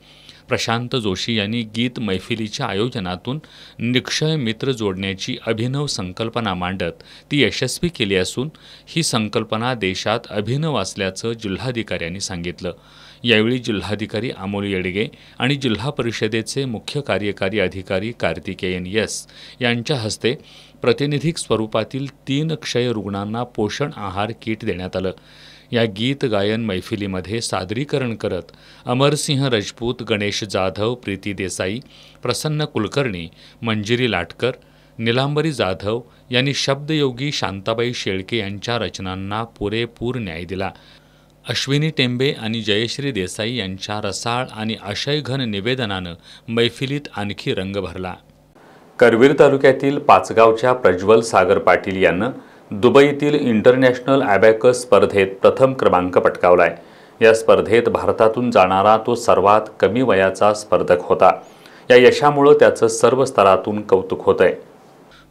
प्रशांत जोशी यांनी गीत मैफिलीच्या आयोजनातून निक्षय मित्र जोडण्याची अभिनव संकल्पना मांडत ती यशस्वी केली असून ही संकल्पना देशात अभिनव असल्याचं जिल्हाधिकाऱ्यांनी सांगितलं। यावेळी जिल्हाधिकारी अमोल येडगे आणि जिल्हा परिषदेचे मुख्य कार्यकारी अधिकारी कार्तिकेयन यस यांच्या हस्ते प्रतिनिधिक स्वरूपातील 3 क्षयरुग्णांना पोषण आहार किट देण्यात आलं। या गीत गायन मैफिलीमध्ये सादरीकरण करत अमरसिंह राजपूत, गणेश जाधव, प्रीती देसाई, प्रसन्न कुलकर्णी, मंजिरी लाटकर, निलांबरी जाधव यांनी शब्दयोगी शांताबाई शेळके यांच्या रचनांना पुरेपूर न्याय दिला। अश्विनी टेंबे आणि जयश्री देसाई यांच्या रसाळ आणि आशयघन निवेदनानं मैफिलीत आणखी रंग भरला। करवीर तालुक्यातील पाचगावच्या प्रज्वल सागर पाटील यांना दुबईतील इंटरनॅशनल ॲबॅकस स्पर्धेत प्रथम क्रमांक पटकावलाय। या स्पर्धेत भारतातून जाणारा तो सर्वात कमी वयाचा स्पर्धक होता। या यशामुळे त्याचं सर्व स्तरातून कौतुक होतंय।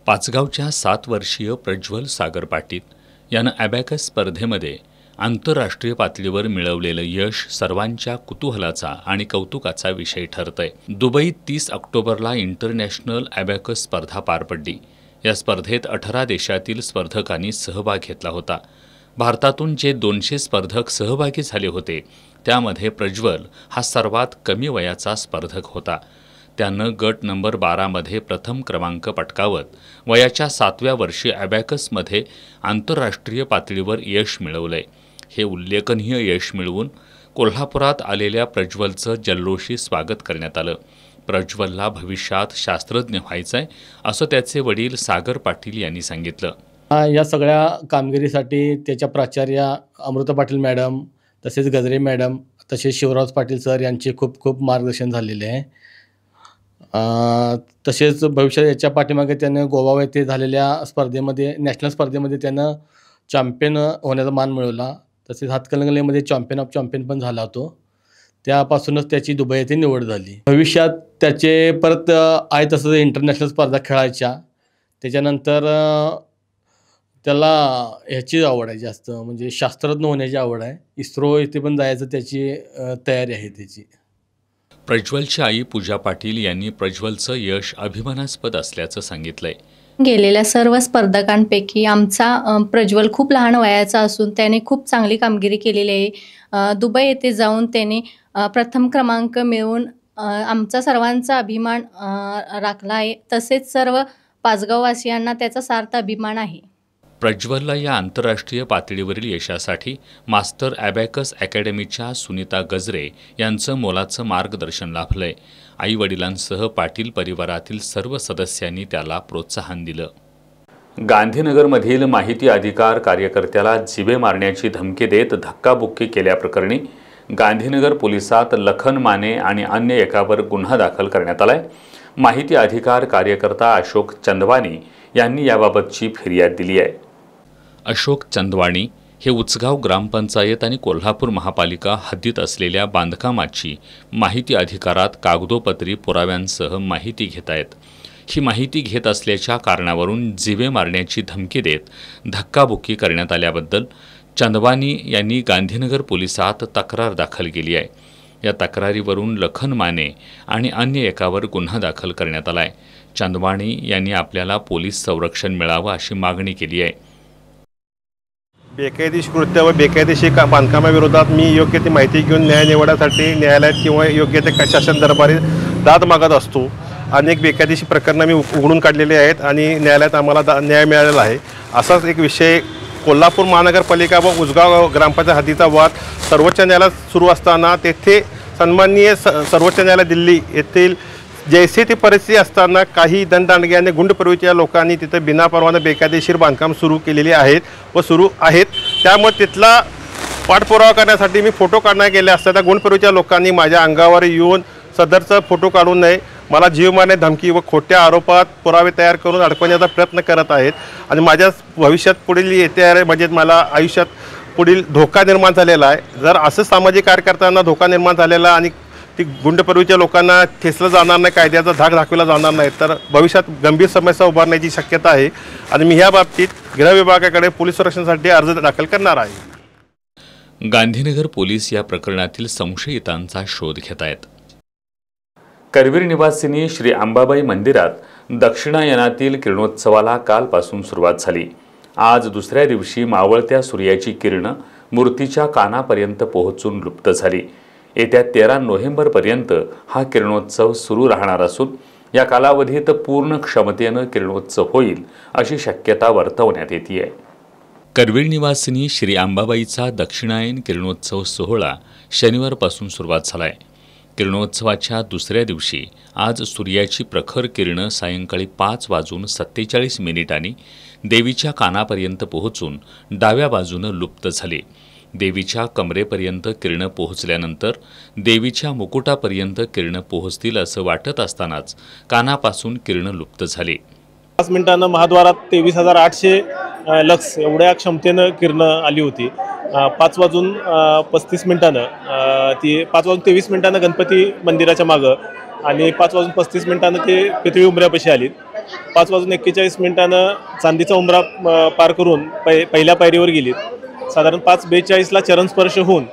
पाचगावच्या 7 वर्षीय प्रज्वल सागर पाटील यानं ॲबॅकस स्पर्धेमध्ये आंतरराष्ट्रीय पातळीवर मिळवलेलं यश सर्वांच्या कुतूहलाचा आणि कौतुकाचा विषय ठरतंय। दुबईत 30 ऑक्टोबरला इंटरनॅशनल ॲबॅकस स्पर्धा पार पडली। या स्पर्धेत 18 देशातील स्पर्धकांनी सहभाग घेतला होता। भारतातून जे 200 स्पर्धक सहभागी झाले होते त्यामध्ये प्रज्वल हा सर्वात कमी वयाचा स्पर्धक होता। त्यानं गट नंबर 12 मध्ये प्रथम क्रमांक पटकावत वयाच्या 7व्या वर्षी ॲबॅकसमध्ये आंतरराष्ट्रीय पातळीवर यश मिळवलंय। हे उल्लेखनीय यश मिळवून कोल्हापुरात आलेल्या प्रज्वलचं जल्लोषी स्वागत करण्यात आलं। प्रज्वलला भविष्यात शास्त्रज्ञ व्हायचंय असं त्याचे वडील सागर पाटील यांनी सांगितलं। या सगळ्या कामगिरीसाठी त्याच्या प्राचार्या अमृता पाटील मॅडम, तसेच गजरे मॅडम, तसेच शिवराज पाटील सर यांचे खूप खूप मार्गदर्शन झालेले आहे। तसेच भविष्यात याच्या पाठीमागे त्याने गोवा येथे झालेल्या स्पर्धेमध्ये, नॅशनल स्पर्धेमध्ये त्यानं चॅम्पियन होण्याचा मान मिळवला। तसेच हातकणंगलेमध्ये चॅम्पियन ऑफ चॅम्पियन पण झाला होतो। त्यापासूनच त्याची दुबई येथे निवड झाली। भविष्यात त्याचे परत आहे तसं इंटरनॅशनल स्पर्धा खेळायच्या। त्याच्यानंतर त्याला ह्याची आवड आहे जास्त, म्हणजे शास्त्रज्ञ होण्याची आवड आहे। इस्रो येथे पण जायचं त्याची तयारी आहे त्याची। प्रज्वलची आई पूजा पाटील यांनी प्रज्वलचं यश अभिमानास्पद असल्याचं सांगितलंय। गेलेल्या सर्व स्पर्धकांपैकी आमचा प्रज्वल खूप लहान वयाचा असून त्याने खूप चांगली कामगिरी केलेली आहे। दुबई येथे जाऊन त्याने प्रथम क्रमांक मिळवून आमचा सर्वांचा अभिमान राखला आहे। तसेच सर्व पाचगाववासियांना त्याचा सार्थ अभिमान आहे। प्रज्वलला या आंतरराष्ट्रीय पातळीवरील यशासाठी मास्टर ॲबॅकस अकॅडमीच्या सुनीता गजरे यांचं मोलाचं मार्गदर्शन लाभलंय। आई वडिलांसह पाटील परिवारातील सर्व सदस्यांनी त्याला प्रोत्साहन दिलं। गांधीनगरमधील माहिती अधिकार कार्यकर्त्याला जिवे मारण्याची धमकी देत धक्काबुक्की केल्याप्रकरणी गांधीनगर पोलिसात लखन माने आणि अन्य एकावर गुन्हा दाखल करण्यात आलाय। माहिती अधिकार कार्यकर्ता अशोक चंदवानी यांनी याबाबतची फिर्याद दिली आहे। अशोक चंदवाणी हे उचगाव ग्रामपंचायत आणि कोल्हापूर महापालिका हद्दीत असलेल्या बांधकामाची माहिती अधिकारात कागदोपत्री पुराव्यांसह माहिती घेत आहेत। ही माहिती घेत असल्याच्या कारणावरून जिवे मारण्याची धमकी देत धक्काबुक्की करण्यात आल्याबद्दल चंदवानी यांनी गांधीनगर पोलिसात तक्रार दाखल केली आहे. या तक्रारीवरून लखन माने आणि अन्य एकावर गुन्हा दाखल करण्यात आला आहे. चंदवानी यांनी आपल्याला पोलीस संरक्षण मिळावं अशी मागणी केली आहे. बेकायदेशीर कृत्य व बेकायदेशीर बांधकामाविरोधात मी योग्य ती माहिती घेऊन न्याय निवडण्यासाठी न्यायालयात किंवा योग्य ते शासन दरबारी दाद मागत असतो. अनेक बेकायदेशीर प्रकरणं मी उघडून काढलेली आहेत आणि न्यायालयात आम्हाला न्याय मिळालेला आहे. असाच एक विषय कोल्हापूर महानगरपालिका व उसगाव ग्रामपंचायत हद्दीचा वाद सर्वोच्च न्यायालयात सुरू असताना तेथे सन्माननीय सर्वोच्च न्यायालय दिल्ली येथील जैसे ती परिस्थिती असताना काही दंडदांडगे आणि गुंडप्रवृत्तीच्या लोकांनी तिथे बिनापरवाना बेकायदेशीर बांधकाम सुरू केलेली आहेत व सुरू आहेत. त्यामुळे तिथला पाठपुरावा करण्यासाठी मी फोटो काढण्यात गेले असता त्या गुंडप्रवृत्तीच्या लोकांनी माझ्या अंगावर येऊन सदरचा फोटो काढू नये, मला जीवमान्य धमकी व खोट्या आरोपात पुरावे तयार करून अडकवण्याचा प्रयत्न करत आहेत आणि माझ्या भविष्यात पुढील येत्या म्हणजे मला आयुष्यात पुढील धोका निर्माण झालेला आहे. जर असं सामाजिक कार्यकर्त्यांना धोका निर्माण झालेला आणि ती गुंडप्रवृत्तीच्या लोकांना ठेचलं जाणार नाही, कायद्याचा धाक दाखवला जाणार नाही तर भविष्यात गंभीर समस्या उभारण्याची शक्यता आहे आणि मी ह्या बाबतीत गृह विभागाकडे पोलीस संरक्षणासाठी अर्ज दाखल करणार आहे. गांधीनगर पोलीस या प्रकरणातील संशयितांचा शोध घेत आहेत. करवीर निवासिनी श्री अंबाबाई मंदिरात दक्षिणायनातील किरणोत्सवाला कालपासून सुरुवात झाली. आज दुसऱ्या दिवशी मावळत्या सूर्याची किरणं मूर्तीच्या कानापर्यंत पोहोचून लुप्त झाली. येत्या 13 नोव्हेंबरपर्यंत हा किरणोत्सव सुरू राहणार असून या कालावधीत पूर्ण क्षमतेनं किरणोत्सव होईल अशी शक्यता वर्तवण्यात येते आहे. करवीर निवासिनी श्री अंबाबाईचा दक्षिणायन किरणोत्सव सोहळा शनिवारपासून सुरुवात झाला आहे. किरणोत्सवाच्या दुसऱ्या दिवशी आज सूर्याची प्रखर किरणं सायंकाळी 5:47 देवीच्या कानापर्यंत पोहोचून डाव्या बाजूनं लुप्त झाली. देवीच्या कमरेपर्यंत किरणं पोहोचल्यानंतर देवीच्या मुकुटापर्यंत किरणं पोहोचतील असं वाटत असतानाच कानापासून किरणं लुप्त झाली. 5 मिनिटांनं महाद्वारात 23,800 लक्स एवढ्या क्षमतेनं किरणं आली होती. 5:35 ती 5:23 गणपती मंदिराच्या मागं आणि 5:35 ते पितळी उंबऱ्यापाशी आली. 5:41 चांदीचा उंबरा पार करून पहिल्या पायरीवर गेली. साधारण 5:42 चरणस्पर्श होऊन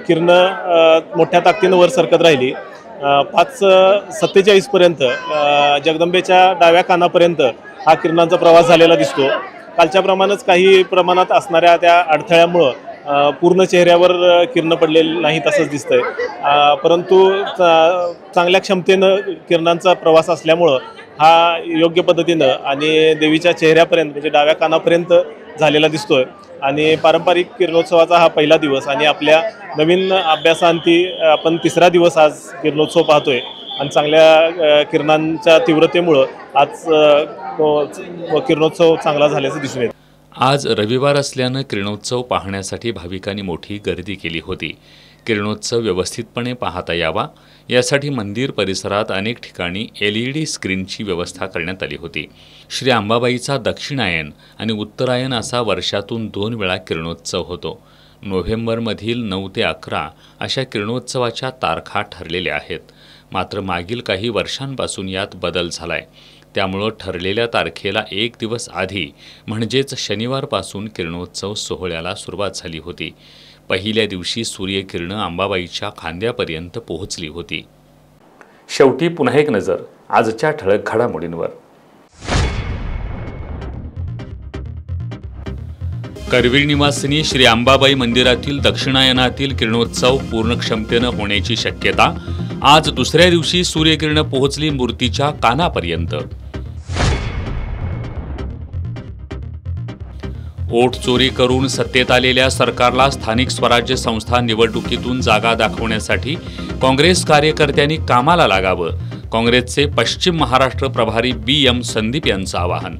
किरणं मोठ्या ताकदीनं वर सरकत राहिली. 5:47 जगदंबेच्या डाव्या कानापर्यंत हा किरणांचा प्रवास झालेला दिसतो. कालच्याप्रमाणेच काही प्रमाणात असणाऱ्या त्या अडथळ्यामुळं पूर्ण चेहऱ्यावर किरणं पडलेली नाही तसंच दिसतंय. परंतु चांगल्या क्षमतेनं किरणांचा प्रवास असल्यामुळं हा योग्य पद्धतीनं आणि देवीच्या चेहऱ्यापर्यंत म्हणजे डाव्या कानापर्यंत झालेला दिसतोय. आणि पारंपरिक किरणोत्सवाचा हा पहिला दिवस आणि आपल्या नवीन अभ्यासांती आपण 3रा दिवस आज किरणोत्सव पाहतोय आणि चांगल्या किरणांच्या तीव्रतेमुळं आज किरणोत्सव चांगला झाल्याचं दिसून येतं. आज रविवार असल्यानं किरणोत्सव पाहण्यासाठी भाविकांनी मोठी गर्दी केली होती. किरणोत्सव व्यवस्थितपणे पाहता यावा यासाठी मंदिर परिसरात अनेक ठिकाणी LED स्क्रीनची व्यवस्था करण्यात आली होती. श्री अंबाबाईचा दक्षिणायन आणि उत्तरायण असा वर्षातून 2 वेळा किरणोत्सव होतो. नोव्हेंबरमधील 9 ते 11 अशा किरणोत्सवाच्या तारखा ठरलेल्या आहेत. मात्र मागील काही वर्षांपासून यात बदल झालाय. त्यामुळं ठरलेल्या तारखेला 1 दिवस आधी म्हणजेच शनिवारपासून किरणोत्सव सोहळ्याला सुरुवात झाली होती. पहिल्या दिवशी सूर्यकिरणं अंबाबाईच्या खांद्यापर्यंत पोहोचली होती. शेवटी पुन्हा एक नजर आजच्या ठळक घडामोडींवर. करवीर निवासिनी श्री अंबाबाई मंदिरातील दक्षिणायनातील किरणोत्सव पूर्ण क्षमतेनं होण्याची शक्यता. आज दुसऱ्या दिवशी सूर्यकिरणं पोहोचली मूर्तीच्या कानापर्यंत. वोट चोरी करून सत्तेत आलेल्या सरकारला स्थानिक स्वराज्य संस्था निवडणुकीतून जागा दाखवण्यासाठी काँग्रेस कार्यकर्त्यांनी कामाला लागावं. काँग्रेसचे पश्चिम महाराष्ट्र प्रभारी BM संदीप यांचं आवाहन.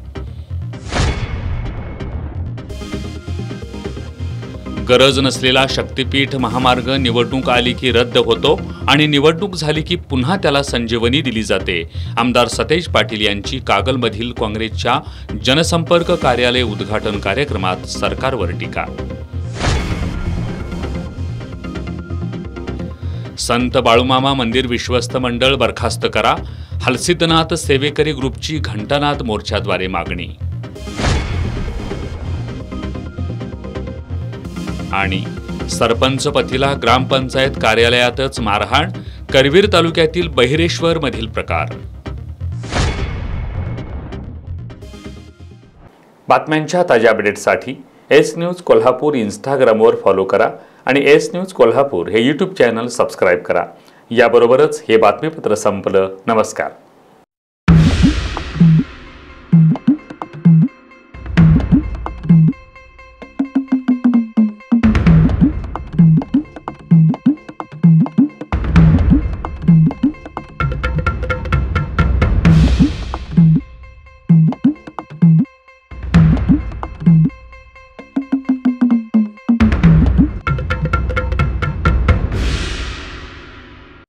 गरज नसलेला शक्तीपीठ महामार्ग निवडणूक आली की रद्द होतो आणि निवडणूक झाली की पुन्हा त्याला संजीवनी दिली जाते. आमदार सतेज पाटील यांची कागलमधील काँग्रेसच्या जनसंपर्क कार्यालय उद्घाटन कार्यक्रमात सरकारवर टीका. संत बाळूमामा मंदिर विश्वस्त मंडळ बरखास्त करा. हलसिद्धनाथ सेवेकरी ग्रुपची घंटानाद मोर्चाद्वारे मागणी. आणि सरपंच पतीला ग्रामपंचायत कार्यालयातच मारहाण, करवीर तालुक्यातील बहिरेश्वर मधील प्रकार. बातम्यांच्या ताज्या अपडेट्ससाठी एस न्यूज कोल्हापूर इंस्टाग्रामवर फॉलो करा आणि एस न्यूज कोल्हापूर हे यूट्यूब चॅनल सबस्क्राईब करा. याबरोबरच हे बातमीपत्र संपलं. नमस्कार.